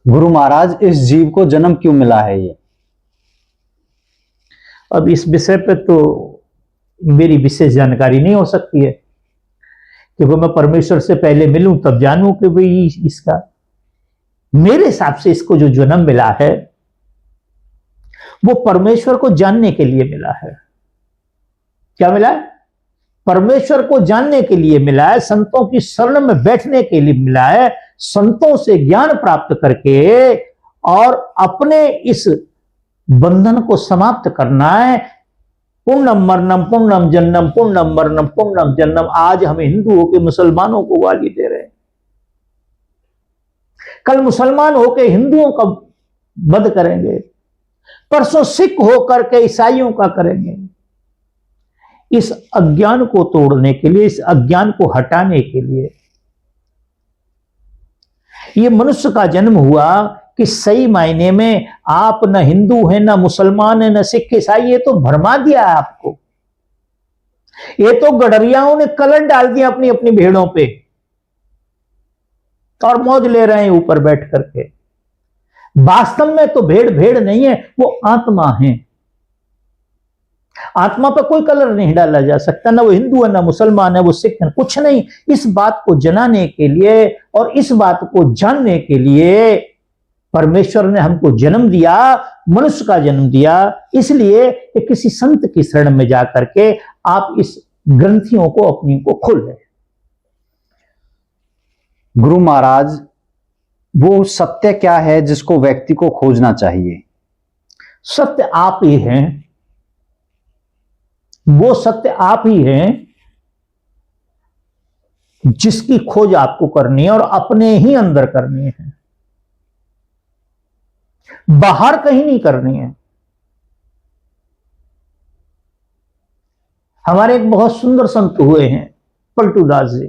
गुरु महाराज, इस जीव को जन्म क्यों मिला है ये? अब इस विषय पे तो मेरी विशेष जानकारी नहीं हो सकती है, क्योंकि मैं परमेश्वर से पहले मिलूं तब जानूं कि भाई इसका, मेरे हिसाब से इसको जो जन्म मिला है वो परमेश्वर को जानने के लिए मिला है। क्या मिला है? परमेश्वर को जानने के लिए मिला है, संतों की शरण में बैठने के लिए मिला है, संतों से ज्ञान प्राप्त करके और अपने इस बंधन को समाप्त करना है। पुण्यम मरणम पुण्यम जन्नम, पुण्यम मरणम पुण्यम जन्नम। आज हम हिंदुओं के मुसलमानों को गाली दे रहे हैं, कल मुसलमान होकर हिंदुओं का वध करेंगे, परसों सिख होकर के ईसाइयों का करेंगे। इस अज्ञान को तोड़ने के लिए, इस अज्ञान को हटाने के लिए यह मनुष्य का जन्म हुआ कि सही मायने में आप न हिंदू हैं, न मुसलमान हैं, न सिख ईसाई। ये तो भरमा दिया है आपको। ये तो गडरियाओं ने कलर डाल दिया अपनी अपनी भेड़ों पे और मौज ले रहे हैं ऊपर बैठ करके। वास्तव में तो भेड़ भेड़ नहीं है, वो आत्मा है। आत्मा पर कोई कलर नहीं डाला जा सकता, ना वो हिंदू है, ना मुसलमान है, वो सिख है, कुछ नहीं। इस बात को जनाने के लिए और इस बात को जानने के लिए परमेश्वर ने हमको जन्म दिया, मनुष्य का जन्म दिया, इसलिए कि किसी संत की शरण में जाकर के आप इस ग्रंथियों को अपनी को खोल लें। गुरु महाराज, वो सत्य क्या है जिसको व्यक्ति को खोजना चाहिए? सत्य आप ही हैं, वो सत्य आप ही हैं जिसकी खोज आपको करनी है और अपने ही अंदर करनी है, बाहर कहीं नहीं करनी है। हमारे एक बहुत सुंदर संत हुए हैं पलटूदास जी,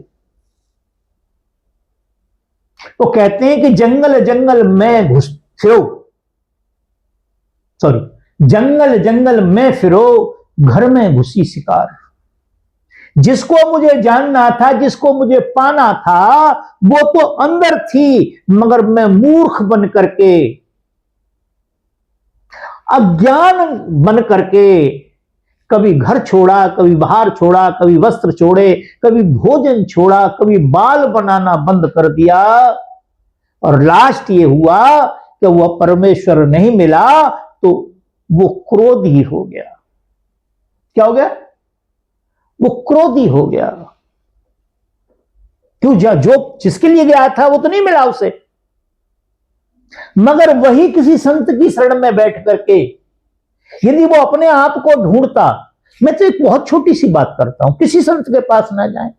वो कहते हैं कि जंगल जंगल में घुस फिरो, जंगल जंगल में फिरो, घर में घुसी शिकार। जिसको मुझे जानना था, जिसको मुझे पाना था, वो तो अंदर थी, मगर मैं मूर्ख बन करके, अज्ञान बन करके कभी घर छोड़ा, कभी बाहर छोड़ा, कभी वस्त्र छोड़े, कभी भोजन छोड़ा, कभी बाल बनाना बंद कर दिया, और लास्ट ये हुआ कि वह परमेश्वर नहीं मिला तो वो क्रोधी हो गया। क्या हो गया? वो क्रोधी हो गया। क्यों? जो जिसके लिए गया था वो तो नहीं मिला उसे, मगर वही किसी संत की शरण में बैठ करके यदि वो अपने आप को ढूंढता। मैं तो एक बहुत छोटी सी बात करता हूं, किसी संत के पास ना जाएं,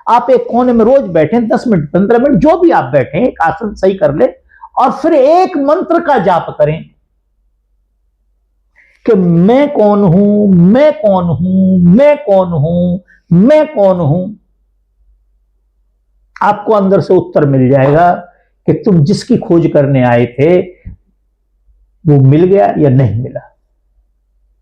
आप एक कोने में रोज बैठे 10 मिनट 15 मिनट जो भी आप बैठे, एक आसन सही कर ले और फिर एक मंत्र का जाप करें कि मैं कौन हूं, मैं कौन हूं, मैं कौन हूं, मैं कौन हूं। आपको अंदर से उत्तर मिल जाएगा कि तुम जिसकी खोज करने आए थे वो मिल गया या नहीं मिला।